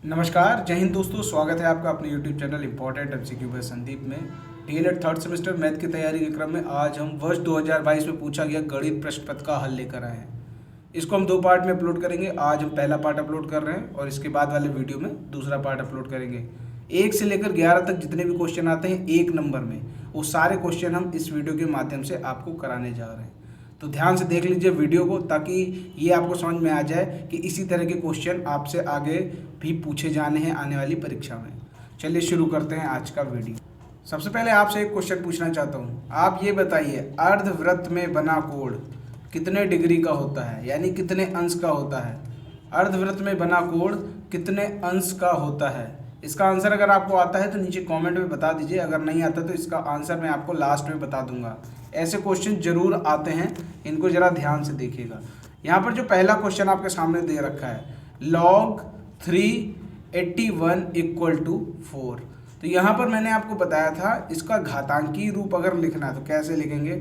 नमस्कार, जय हिंद दोस्तों। स्वागत है आपका अपने YouTube channel important MCQ by Sandeep में। डीएलएड थर्ड सेमेस्टर मैथ की तैयारी के क्रम में आज हम वर्ष 2022 में पूछा गया गणित प्रश्न पत्र का हल लेकर आए हैं। इसको हम दो पार्ट में अपलोड करेंगे। आज हम पहला पार्ट अपलोड कर रहे हैं और इसके बाद वाले वीडियो में दूसरा पार्ट अपलोड करेंगे। 1 से लेकर 11 तक जितने भी क्वेश्चन आते हैं एक नंबर में, वो सारे क्वेश्चन हम इस वीडियो के माध्यम से आपको कराने जा रहे हैं। तो ध्यान से देख लीजिए वीडियो को, ताकि ये आपको समझ में आ जाए कि इसी तरह के क्वेश्चन आपसे आगे भी पूछे जाने हैं आने वाली परीक्षा में। चलिए शुरू करते हैं आज का वीडियो। सबसे पहले आपसे एक क्वेश्चन पूछना चाहता हूँ। आप ये बताइए, अर्धवृत्त में बना कोण कितने डिग्री का होता है, यानी कितने अंश का होता है। अर्धवृत्त में बना कोण कितने अंश का होता है। इसका आंसर अगर आपको आता है तो नीचे कमेंट में बता दीजिए, अगर नहीं आता तो इसका आंसर मैं आपको लास्ट में बता दूंगा। ऐसे क्वेश्चन जरूर आते हैं, इनको ज़रा ध्यान से देखिएगा। यहाँ पर जो पहला क्वेश्चन आपके सामने दे रखा है, log 381 = 4। तो यहाँ पर मैंने आपको बताया था इसका घातांकी रूप अगर लिखना है तो कैसे लिखेंगे।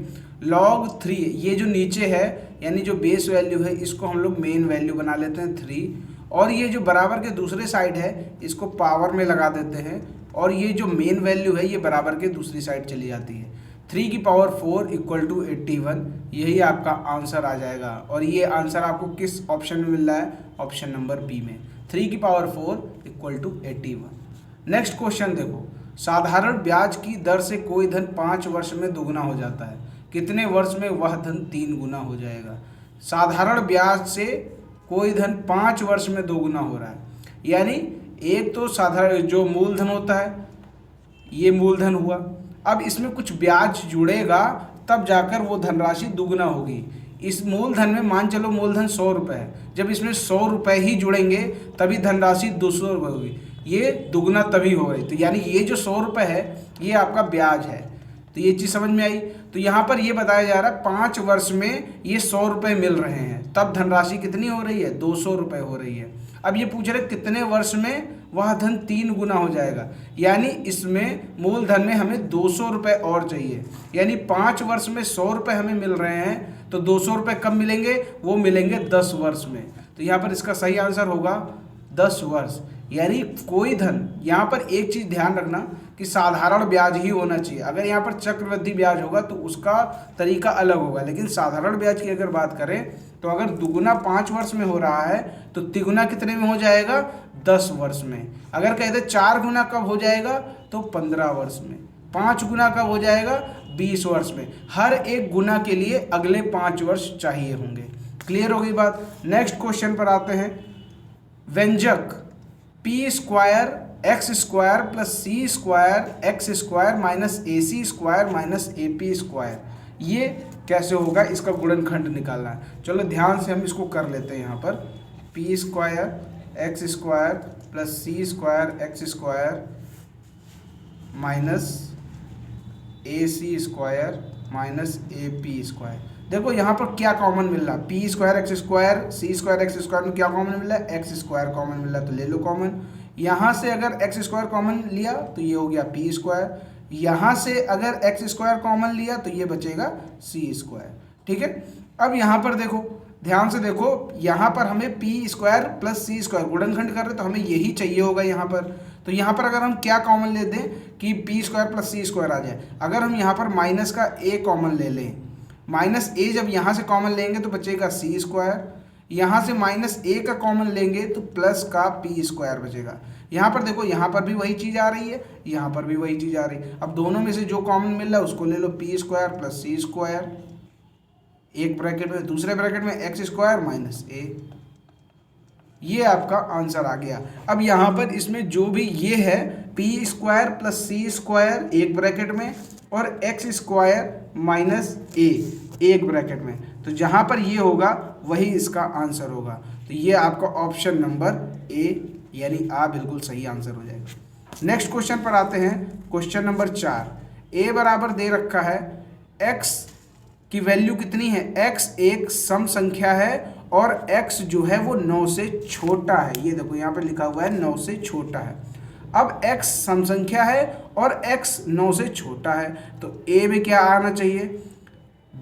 log 3, ये जो नीचे है यानी जो बेस वैल्यू है, इसको हम लोग मेन वैल्यू बना लेते हैं 3, और ये जो बराबर के दूसरे साइड है इसको पावर में लगा देते हैं, और ये जो मेन वैल्यू है ये बराबर के दूसरी साइड चली जाती है। 3 की पावर 4 = 81, यही आपका आंसर आ जाएगा। और ये आंसर आपको किस ऑप्शन में मिल रहा है? ऑप्शन नंबर बी में, 3 की पावर 4 = 81। नेक्स्ट क्वेश्चन देखो, साधारण ब्याज की दर से कोई धन 5 वर्ष में दोगुना हो जाता है, कितने वर्ष में वह धन 3 गुना हो जाएगा। साधारण ब्याज से कोई धन 5 वर्ष में दोगुना हो रहा है, यानी एक तो साधारण जो मूलधन होता है ये मूलधन हुआ, अब इसमें कुछ ब्याज जुड़ेगा तब जाकर वो धनराशि दुगुना होगी। इस मूलधन में मान चलो मूलधन 100 रुपये है, जब इसमें 100 रुपये ही जुड़ेंगे तभी धनराशि 200 रुपये होगी, ये दुगुना तभी हो गई। तो यानी ये जो 100 रुपये है ये आपका ब्याज है। तो ये चीज़ समझ में आई। तो यहाँ पर ये बताया जा रहा है 5 वर्ष में ये 100 रुपये मिल रहे हैं, तब धनराशि कितनी हो रही है? 200 रुपये हो रही है। अब ये पूछ रहे कितने वर्ष में वह धन 3 गुना हो जाएगा, यानी इसमें मूलधन में हमें 200 रुपये और चाहिए, यानी 5 वर्ष में 100 रुपये हमें मिल रहे हैं, तो 200 रुपये कब मिलेंगे? वो मिलेंगे 10 वर्ष में। तो यहाँ पर इसका सही आंसर होगा 10 वर्ष। यानी कोई धन, यहाँ पर एक चीज़ ध्यान रखना कि साधारण ब्याज ही होना चाहिए। अगर यहाँ पर चक्रवृद्धि ब्याज होगा तो उसका तरीका अलग होगा, लेकिन साधारण ब्याज की अगर बात करें तो अगर दुगुना 5 वर्ष में हो रहा है तो तिगुना कितने में हो जाएगा? 10 वर्ष में। अगर कहते 4 गुना कब हो जाएगा तो 15 वर्ष में। 5 गुना कब हो जाएगा? 20 वर्ष में। हर एक गुना के लिए अगले 5 वर्ष चाहिए होंगे। क्लियर होगी बात। नेक्स्ट क्वेश्चन पर आते हैं। व्यंजक p² x² + c² x² - ac² - ap², ये कैसे होगा? इसका गुणनखंड निकालना है। चलो ध्यान से हम इसको कर लेते हैं। यहाँ पर p² x² + c² x² - ac² - ap²। देखो यहाँ पर क्या कॉमन मिल रहा है? p² x² c² x² में क्या कॉमन मिल रहा है? x² कॉमन मिल रहा है, तो ले लो कॉमन। यहाँ से अगर x² कॉमन लिया तो ये हो गया p², यहाँ से अगर x² कॉमन लिया तो ये बचेगा c²। ठीक है। अब यहाँ पर देखो, ध्यान से देखो, यहाँ पर हमें p² + c² गुणनखंड कर रहे तो हमें यही चाहिए होगा यहाँ पर। तो यहाँ पर अगर हम क्या कॉमन ले दें कि p² + c² आ जाए। अगर हम यहाँ पर माइनस का a कॉमन ले लें, -a जब यहाँ से कॉमन लेंगे तो बचेगा c², यहाँ से -a का कॉमन लेंगे तो प्लस का p² बचेगा। यहाँ पर देखो, यहाँ पर भी वही चीज़ आ रही है, यहाँ पर भी वही चीज़ आ रही है। अब दोनों में से जो कॉमन मिल रहा है उसको ले लो, p² + c², एक ब्रैकेट में, दूसरे ब्रैकेट में x² - a। ये आपका आंसर आ गया। अब यहाँ पर इसमें जो भी ये है p² + c² एक ब्रैकेट में और x² - a एक ब्रैकेट में, तो जहाँ पर ये होगा वही इसका आंसर होगा। तो ये आपका ऑप्शन नंबर ए यानी आ बिल्कुल सही आंसर हो जाएगा। नेक्स्ट क्वेश्चन पर आते हैं। Question number 4। a बराबर दे रखा है, x की वैल्यू कितनी है? x एक सम संख्या है और x जो है वो 9 से छोटा है। ये देखो यहाँ पर लिखा हुआ है 9 से छोटा है। अब x सम संख्या है और x 9 से छोटा है, तो a में क्या आना चाहिए?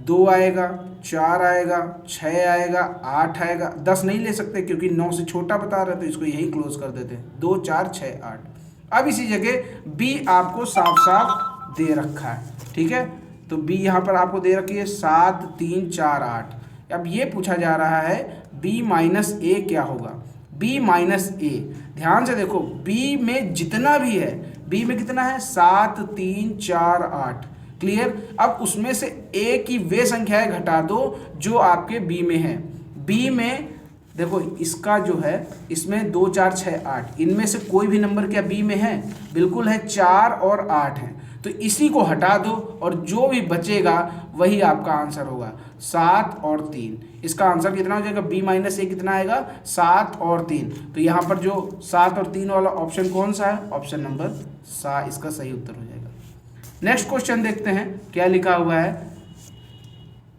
2 आएगा, 4 आएगा, 6 आएगा, 8 आएगा, 10 नहीं ले सकते क्योंकि 9 से छोटा बता रहे, तो इसको यहीं क्लोज कर देते हैं। 2 4 6 8। अब इसी जगह बी आपको साफ साफ दे रखा है, ठीक है। तो बी यहाँ पर आपको दे रखी है 7 3 4 8। अब ये पूछा जा रहा है b माइनस ए क्या होगा। b माइनस ए, ध्यान से देखो, b में जितना भी है, b में कितना है 7 3 4 8, क्लियर। अब उसमें से a की वे संख्याएं घटा दो जो आपके b में है। b में देखो इसका जो है, इसमें 2 4 6 8, इनमें से कोई भी नंबर क्या b में है? बिल्कुल है, 4 और 8 है। तो इसी को हटा दो और जो भी बचेगा वही आपका आंसर होगा, 7 और 3। इसका आंसर कितना हो जाएगा? b माइनस ए कितना आएगा? 7 और 3। तो यहाँ पर जो 7 और 3 वाला ऑप्शन कौन सा है? ऑप्शन नंबर सा इसका सही उत्तर हो जाएगा। नेक्स्ट क्वेश्चन देखते हैं क्या लिखा हुआ है।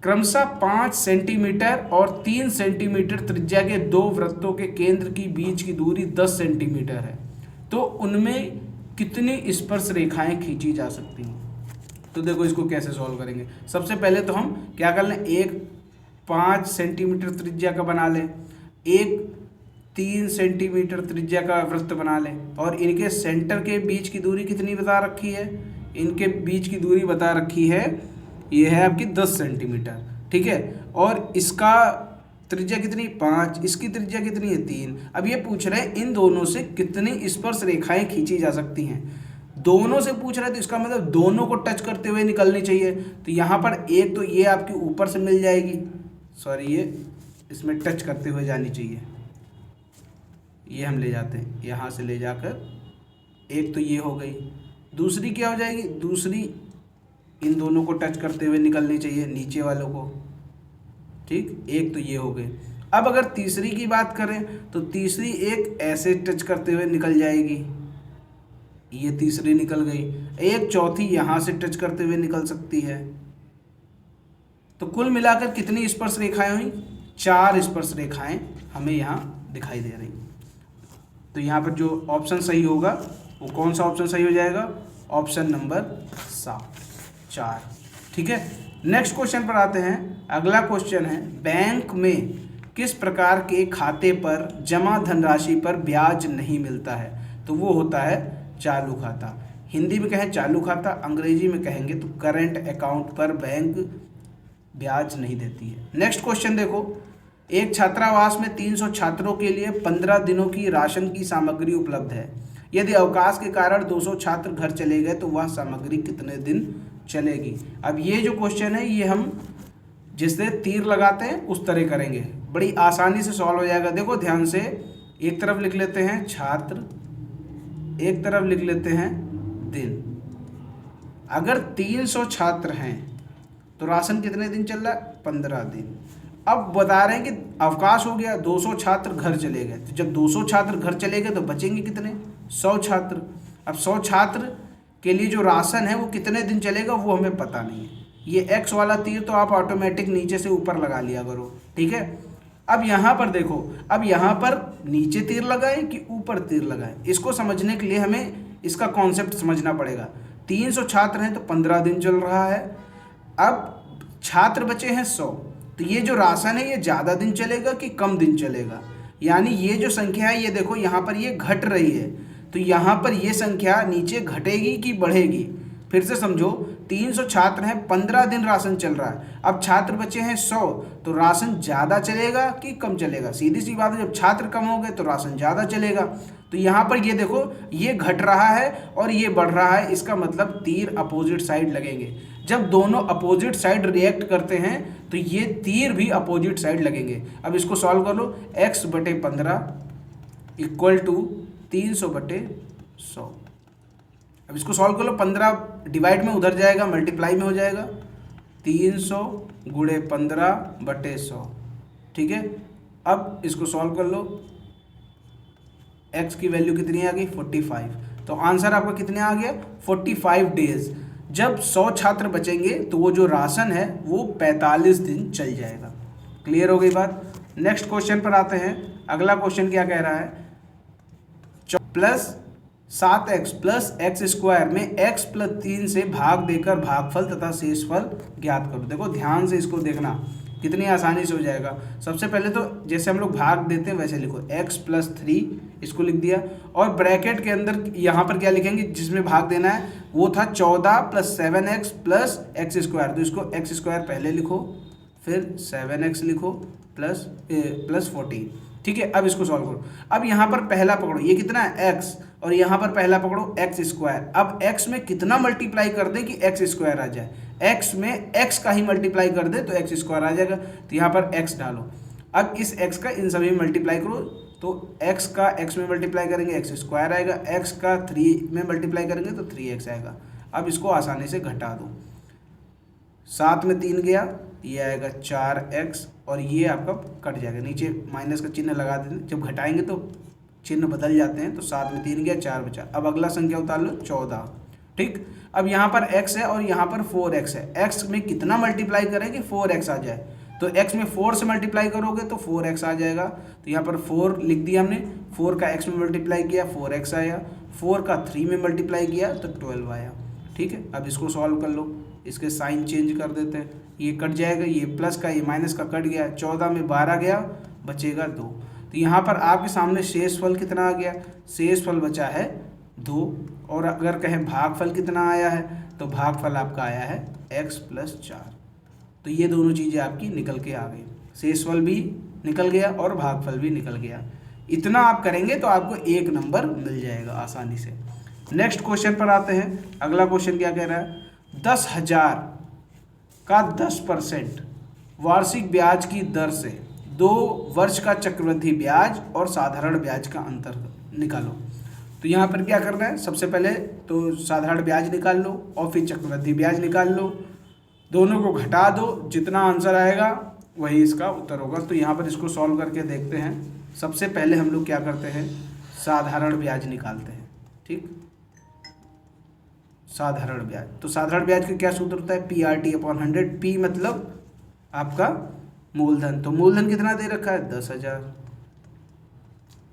क्रमशः 5 सेंटीमीटर और 3 सेंटीमीटर त्रिज्या के दो वृत्तों के केंद्र की बीच की दूरी 10 सेंटीमीटर है, तो उनमें कितनी स्पर्श रेखाएं खींची जा सकती हैं? तो देखो इसको कैसे सॉल्व करेंगे। सबसे पहले तो हम क्या कर लें, एक 5 सेंटीमीटर त्रिज्या का बना लें, एक 3 सेंटीमीटर त्रिज्या का वृत्त बना लें, और इनके सेंटर के बीच की दूरी कितनी बता रखी है? इनके बीच की दूरी बता रखी है, ये है आपकी 10 सेंटीमीटर, ठीक है। और इसका त्रिज्या कितनी? 5, इसकी त्रिज्या कितनी है? 3। अब ये पूछ रहे हैं इन दोनों से कितनी स्पर्श रेखाएं खींची जा सकती हैं। दोनों से पूछ रहे हैं तो इसका मतलब दोनों को टच करते हुए निकलनी चाहिए। तो यहाँ पर एक तो ये आपकी ऊपर से मिल जाएगी, सॉरी ये इसमें टच करते हुए जानी चाहिए, ये हम ले जाते हैं यहाँ से ले जाकर, एक तो ये हो गई। दूसरी क्या हो जाएगी? दूसरी इन दोनों को टच करते हुए निकलनी चाहिए, नीचे वालों को, ठीक। एक तो ये हो गए। अब अगर तीसरी की बात करें तो तीसरी एक ऐसे टच करते हुए निकल जाएगी, ये तीसरी निकल गई। एक चौथी यहाँ से टच करते हुए निकल सकती है। तो कुल मिलाकर कितनी स्पर्श रेखाएं हुई? 4 स्पर्श रेखाएं हमें यहाँ दिखाई दे रही। तो यहाँ पर जो ऑप्शन सही होगा वो कौन सा ऑप्शन सही हो जाएगा? ऑप्शन नंबर 7 4, ठीक है। नेक्स्ट क्वेश्चन पर आते हैं। अगला क्वेश्चन है, बैंक में किस प्रकार के खाते पर जमा धनराशि पर ब्याज नहीं मिलता है? तो वो होता है चालू खाता। हिंदी में कहें चालू खाता, अंग्रेजी में कहेंगे तो करंट अकाउंट पर बैंक ब्याज नहीं देती है। नेक्स्ट क्वेश्चन देखो, एक छात्रावास में 300 छात्रों के लिए 15 दिनों की राशन की सामग्री उपलब्ध है। यदि अवकाश के कारण 200 छात्र घर चले गए तो वह सामग्री कितने दिन चलेगी? अब ये जो क्वेश्चन है ये हम जिससे तीर लगाते हैं उस तरह करेंगे, बड़ी आसानी से सॉल्व हो जाएगा। देखो ध्यान से, एक तरफ लिख लेते हैं छात्र, एक तरफ लिख लेते हैं दिन। अगर 300 छात्र हैं तो राशन कितने दिन चल रहा है? 15 दिन। अब बता रहे हैं कि अवकाश हो गया, 200 छात्र घर चले गए, तो जब 200 छात्र घर चले गए तो बचेंगे कितने? 100 छात्र। अब 100 छात्र के लिए जो राशन है वो कितने दिन चलेगा वो हमें पता नहीं है। ये एक्स वाला तीर तो आप ऑटोमेटिक नीचे से ऊपर लगा लिया करो, ठीक है। अब यहाँ पर देखो, अब यहाँ पर नीचे तीर लगाएं कि ऊपर तीर लगाएं, इसको समझने के लिए हमें इसका कॉन्सेप्ट समझना पड़ेगा। 300 छात्र हैं तो 15 दिन चल रहा है। अब छात्र बचे हैं 100, तो ये जो राशन है ये ज़्यादा दिन चलेगा कि कम दिन चलेगा? यानी ये जो संख्या है ये देखो यहाँ पर ये घट रही है, तो यहाँ पर ये संख्या नीचे घटेगी कि बढ़ेगी? फिर से समझो, 300 छात्र हैं, 15 दिन राशन चल रहा है। अब छात्र बचे हैं 100, तो राशन ज़्यादा चलेगा कि कम चलेगा? सीधी सी बात है, जब छात्र कम हो गए तो राशन ज़्यादा चलेगा। तो यहाँ पर ये देखो, ये घट रहा है और ये बढ़ रहा है, इसका मतलब तीर अपोजिट साइड लगेंगे। जब दोनों अपोजिट साइड रिएक्ट करते हैं तो ये तीर भी अपोजिट साइड लगेंगे। अब इसको सॉल्व कर लो, x/15 इक्वल टू 300/100। अब इसको सॉल्व कर लो, 15 डिवाइड में उधर जाएगा, मल्टीप्लाई में हो जाएगा, 300 × 15/100, ठीक है। अब इसको सॉल्व कर लो, x की वैल्यू कितनी आ गई? 45। तो आंसर आपका कितने आ गया? 45 डेज। जब 100 छात्र बचेंगे तो वो जो राशन है वो 45 दिन चल जाएगा। क्लियर हो गई बात? नेक्स्ट क्वेश्चन पर आते हैं। अगला क्वेश्चन क्या कह रहा है? 7x प्लस एक्स स्क्वायर में x प्लस 3 से भाग देकर भागफल तथा शेषफल ज्ञात करो। देखो ध्यान से इसको देखना, कितनी आसानी से हो जाएगा। सबसे पहले तो जैसे हम लोग भाग देते हैं वैसे लिखो, x प्लस 3 इसको लिख दिया, और ब्रैकेट के अंदर यहाँ पर क्या लिखेंगे, जिसमें भाग देना है वो था 14 plus 7x plus x square, तो इसको एक्स स्क्वायर पहले लिखो, फिर 7x लिखो प्लस 14। ठीक है, अब इसको सॉल्व करो। अब यहाँ पर पहला पकड़ो, ये कितना है x, और यहाँ पर पहला पकड़ो एक्स स्क्वायर। अब x में कितना मल्टीप्लाई कर दे कि एक्स स्क्वायर आ जाए, x में x का ही मल्टीप्लाई कर दे तो एक्स स्क्वायर आ जाएगा, तो यहाँ पर x डालो। अब इस x का इन सभी में मल्टीप्लाई करो, तो x का x में मल्टीप्लाई करेंगे एक्स स्क्वायर आएगा, x का 3 में मल्टीप्लाई करेंगे तो 3x आएगा। अब इसको आसानी से घटा दो, 7 में 3 गया, ये आएगा 4x, और ये आपका कट जाएगा, नीचे माइनस का चिन्ह लगा देते, जब घटाएंगे तो चिन्ह बदल जाते हैं। तो 7 में 3 गया, 4 बचा। अब अगला संख्या उतार लो 14। ठीक, अब यहाँ पर x है और यहाँ पर 4x है, x में कितना मल्टीप्लाई करें कि 4x आ जाए, तो x में 4 से मल्टीप्लाई करोगे तो 4x आ जाएगा। तो यहाँ पर 4 लिख दिया हमने, 4 का x में मल्टीप्लाई किया 4x आया, 4 का 3 में मल्टीप्लाई किया तो 12 आया। ठीक है, अब इसको सॉल्व कर लो, इसके साइन चेंज कर देते हैं, ये कट जाएगा, ये प्लस का ये माइनस का कट गया, 14 में 12 गया, बचेगा 2। तो यहाँ पर आपके सामने शेषफल कितना आ गया, शेषफल बचा है 2। और अगर कहें भागफल कितना आया है, तो भागफल आपका आया है x प्लस 4। तो ये दोनों चीज़ें आपकी निकल के आ गई, शेषफल भी निकल गया और भागफल भी निकल गया। इतना आप करेंगे तो आपको 1 नंबर मिल जाएगा आसानी से। नेक्स्ट क्वेश्चन पर आते हैं। अगला क्वेश्चन क्या कह रहा है, 10,000 का 10% वार्षिक ब्याज की दर से 2 वर्ष का चक्रवृद्धि ब्याज और साधारण ब्याज का अंतर निकालो। तो यहाँ पर क्या करना है, सबसे पहले तो साधारण ब्याज निकाल लो और फिर चक्रवृद्धि ब्याज निकाल लो, दोनों को घटा दो, जितना आंसर आएगा वही इसका उत्तर होगा। तो यहाँ पर इसको सॉल्व करके देखते हैं। सबसे पहले हम लोग क्या करते हैं, साधारण ब्याज निकालते हैं। ठीक, साधारण ब्याज, तो साधारण ब्याज का क्या सूत्र होता है, PRT/100। P मतलब आपका मूलधन, तो मूलधन कितना दे रखा है 10,000,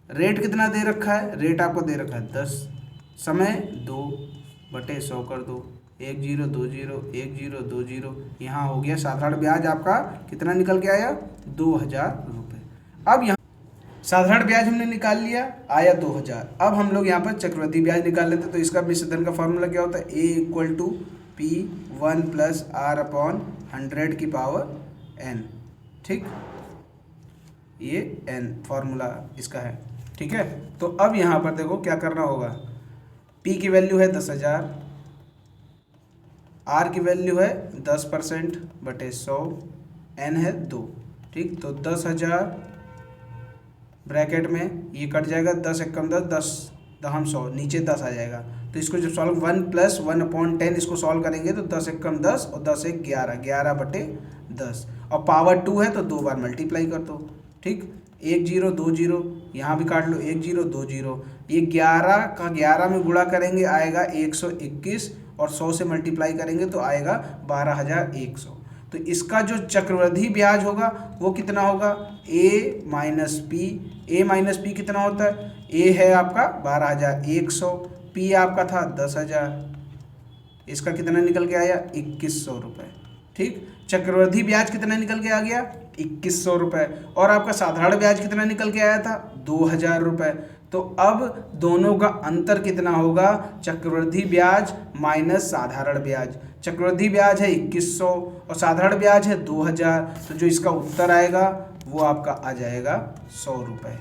रेट कितना दे रखा है, रेट आपको दे रखा है 10, समय 2/100 कर दो, 1 0 2 0 1 0 2 0, यहाँ हो गया साधारण ब्याज आपका कितना निकल के आया 2,000 रुपये। अब यहाँ साधारण ब्याज हमने निकाल लिया, आया 2,000। अब हम लोग यहाँ पर चक्रवृद्धि ब्याज निकाल लेते हैं। तो इसका मिश्र धन का फॉर्मूला क्या होता है, A=P1 + R/100⁴n। ठीक, ये n फॉर्मूला इसका है। ठीक है, तो अब यहाँ पर देखो क्या करना होगा, P की वैल्यू है 10,000, R की वैल्यू है 10%/100, n है 2। ठीक, तो 10,000 ब्रैकेट में ये कट जाएगा, 10 × 10 10 दहम 100, नीचे 10 आ जाएगा। तो इसको जब सॉल्व 1 + 1/10 इसको सॉल्व करेंगे तो 10 × 10 और 10 × 11, 11/10, और पावर 2 है तो 2 बार मल्टीप्लाई कर दो। ठीक, 1 0 2 0, यहाँ भी काट लो, 1 0 2 0, ये 11 का 11 में गुणा करेंगे आएगा 121, और 100 से मल्टीप्लाई करेंगे तो आएगा 12,100। तो इसका जो चक्रवृद्धि ब्याज होगा वो कितना होगा, A-P कितना होता है, A है आपका 12,100, P आपका था 10,000, इसका कितना निकल के आया 2,100 रुपये। ठीक, चक्रवृद्धि ब्याज कितना निकल के आ गया 2,100 रुपये, और आपका साधारण ब्याज कितना निकल के आया था 2,000 रुपये। तो अब दोनों का अंतर कितना होगा, चक्रवृद्धि ब्याज माइनस साधारण ब्याज। चक्रवृद्धि ब्याज है 2,100 और साधारण ब्याज है 2,000, तो जो इसका उत्तर आएगा वो आपका आ जाएगा 100 रुपये।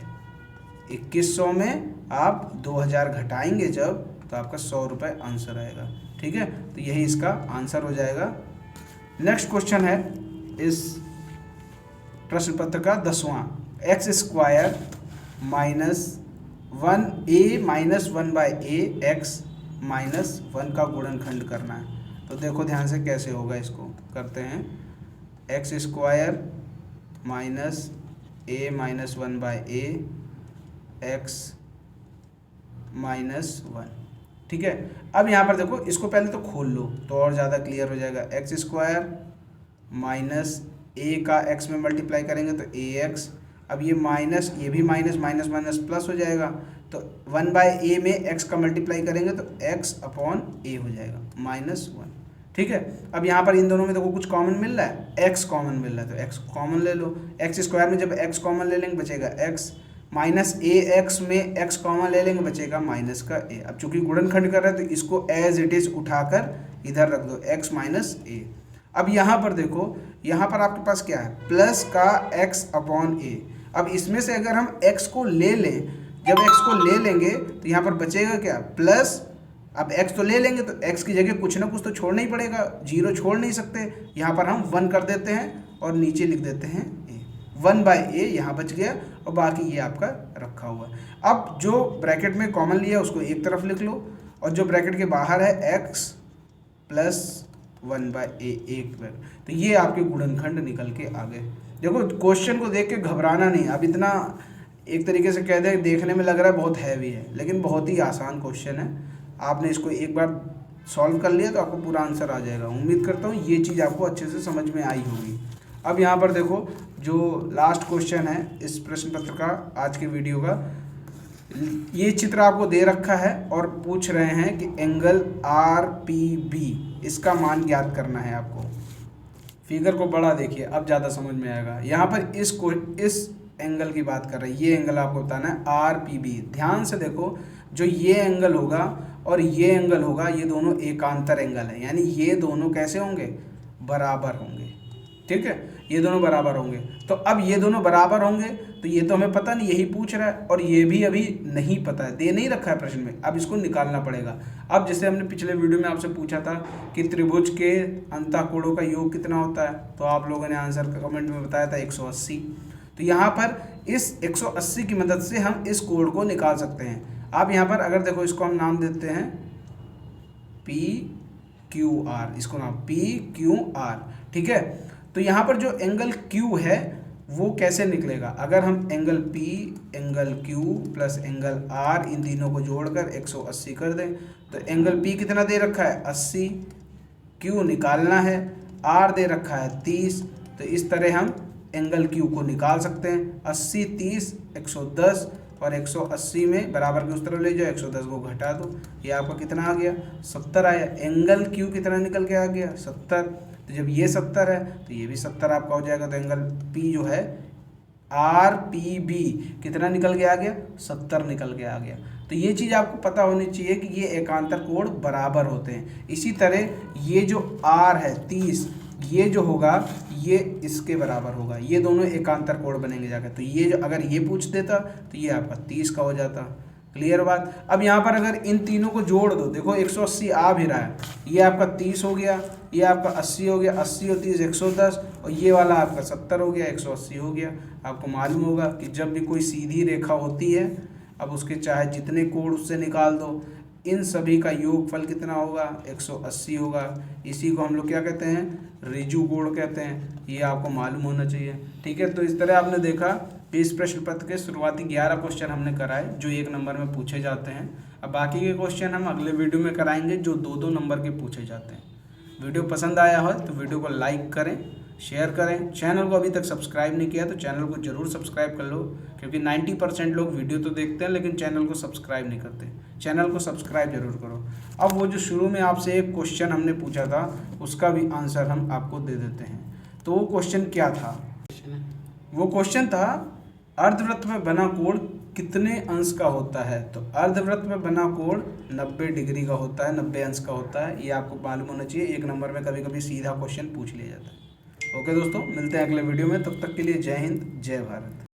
2,100 में आप 2,000 घटाएंगे जब, तो आपका 100 रुपये आंसर आएगा। ठीक है, तो यही इसका आंसर हो जाएगा। नेक्स्ट क्वेश्चन है इस प्रश्न पत्र का 10वां, x² - 1a-1/a x - 1 का गुणनखंड करना है। तो देखो ध्यान से कैसे होगा, इसको करते हैं, x² - a-1/a x - 1। ठीक है, अब यहाँ पर देखो, इसको पहले तो खोल लो तो और ज़्यादा क्लियर हो जाएगा। x² माइनस a का x में मल्टीप्लाई करेंगे तो ax, अब ये माइनस, ये भी माइनस, माइनस माइनस प्लस हो जाएगा, तो तो 1/a में x का मल्टीप्लाई करेंगे तो x अपॉन a हो जाएगा -1। ठीक है, अब यहाँ पर इन दोनों में देखो कुछ कॉमन मिल रहा है, x कॉमन मिल रहा है, तो x कॉमन ले लो। x स्क्वायर में जब x कॉमन ले लेंगे बचेगा x, -ax में x कॉमन ले लेंगे बचेगा माइनस का a। अब चूंकि गुणनखंड कर रहे हैं तो इसको एज इट इज उठाकर इधर रख दो, x माइनस a। अब यहाँ पर देखो, यहाँ पर आपके पास क्या है, प्लस का x अपॉन a। अब इसमें से अगर हम x को ले लें, जब x को ले लेंगे तो यहाँ पर बचेगा क्या, प्लस, अब x तो ले लेंगे तो x की जगह कुछ ना कुछ तो छोड़ना ही पड़ेगा, 0 छोड़ नहीं सकते, यहाँ पर हम 1 कर देते हैं और नीचे लिख देते हैं a, 1/a यहाँ बच गया और बाकी ये आपका रखा हुआ है। अब जो ब्रैकेट में कॉमन लिया उसको एक तरफ लिख लो और जो ब्रैकेट के बाहर है x प्लस 1/a एक बार, तो ये आपके गुणनखंड निकल के आ गए। देखो क्वेश्चन को देख के घबराना नहीं, अब इतना एक तरीके से कह दे देखने में लग रहा है बहुत हैवी है, लेकिन बहुत ही आसान क्वेश्चन है। आपने इसको एक बार सॉल्व कर लिया तो आपको पूरा आंसर आ जाएगा। उम्मीद करता हूँ ये चीज़ आपको अच्छे से समझ में आई होगी। अब यहाँ पर देखो जो लास्ट क्वेश्चन है इस प्रश्न पत्र का, आज के वीडियो का, ये चित्र आपको दे रखा है और पूछ रहे हैं कि एंगल RPB इसका मान ज्ञात करना है आपको। फिगर को बड़ा देखिए, अब ज़्यादा समझ में आएगा। यहाँ पर इस एंगल की बात कर रहे हैं, ये एंगल आपको बताना है RPB। ध्यान से देखो, जो ये एंगल होगा और ये एंगल होगा, ये दोनों एकांतर एंगल है, यानी ये दोनों कैसे होंगे, बराबर होंगे। ठीक है, ये दोनों बराबर होंगे। तो अब ये दोनों बराबर होंगे तो ये तो हमें पता नहीं, यही पूछ रहा है, और ये भी अभी नहीं पता है, दे नहीं रखा है प्रश्न में, अब इसको निकालना पड़ेगा। अब जैसे हमने पिछले वीडियो में आपसे पूछा था कि त्रिभुज के अंतःकोणों का योग कितना होता है, तो आप लोगों ने आंसर कमेंट में बताया था 180। तो यहाँ पर इस 180 की मदद से हम इस कोण को निकाल सकते हैं। आप यहाँ पर अगर देखो, इसको हम नाम देते हैं PQR, इसको नाम PQR। ठीक है, तो यहाँ पर जो एंगल Q है वो कैसे निकलेगा, अगर हम angle P, angle Q plus angle R इन तीनों को जोड़कर 180 कर दें तो एंगल P कितना दे रखा है 80, Q निकालना है, R दे रखा है 30। तो इस तरह हम एंगल Q को निकाल सकते हैं। 80, 30, 110 और 180 में बराबर के उस तरफ ले जाओ, 110 को घटा दो, ये आपका कितना आ गया 70 आया। एंगल Q कितना निकल के आ गया 70। तो जब ये 70 है तो ये भी 70 आपका हो जाएगा। तो एंगल P जो है RPB कितना निकल के आ गया 70 निकल के आ गया। तो ये चीज़ आपको पता होनी चाहिए कि ये एकांतर कोण बराबर होते हैं। इसी तरह ये जो R है 30, ये जो होगा ये इसके बराबर होगा, ये दोनों एकांतर कोण बनेंगे जाकर। तो ये जो अगर ये पूछ देता तो ये आपका 30 का हो जाता। क्लियर बात। अब यहाँ पर अगर इन तीनों को जोड़ दो, देखो 180 आ भी रहा है, ये आपका 30 हो गया, ये आपका 80 हो गया, 80 और 30 110, और ये वाला आपका 70 हो गया, 180 हो गया। आपको मालूम होगा कि जब भी कोई सीधी रेखा होती है, अब उसके चाहे जितने कोण उससे निकाल दो, इन सभी का योगफल कितना होगा 180 होगा। इसी को हम लोग क्या कहते हैं, ऋजु कोण कहते हैं। ये आपको मालूम होना चाहिए। ठीक है, तो इस तरह आपने देखा कि इस प्रश्न पत्र के शुरुआती 11 क्वेश्चन हमने कराए जो 1 नंबर में पूछे जाते हैं। अब बाकी के क्वेश्चन हम अगले वीडियो में कराएंगे जो 2-2 नंबर के पूछे जाते हैं। वीडियो पसंद आया हो तो वीडियो को लाइक करें, शेयर करें। चैनल को अभी तक सब्सक्राइब नहीं किया तो चैनल को ज़रूर सब्सक्राइब कर लो, क्योंकि 90% लोग वीडियो तो देखते हैं लेकिन चैनल को सब्सक्राइब नहीं करते। चैनल को सब्सक्राइब जरूर करो। अब वो जो शुरू में आपसे एक क्वेश्चन हमने पूछा था उसका भी आंसर हम आपको दे देते हैं। तो वो क्वेश्चन क्या था, वो क्वेश्चन था अर्धवृत्त में बना कोण कितने अंश का होता है। तो अर्धवृत्त में बना कोण 90 डिग्री का होता है, 90 अंश का होता है। ये आपको मालूम होना चाहिए। 1 नंबर में कभी कभी सीधा क्वेश्चन पूछ लिया जाता है। ओके दोस्तों, मिलते हैं अगले वीडियो में। तब तक के लिए जय हिंद, जय भारत।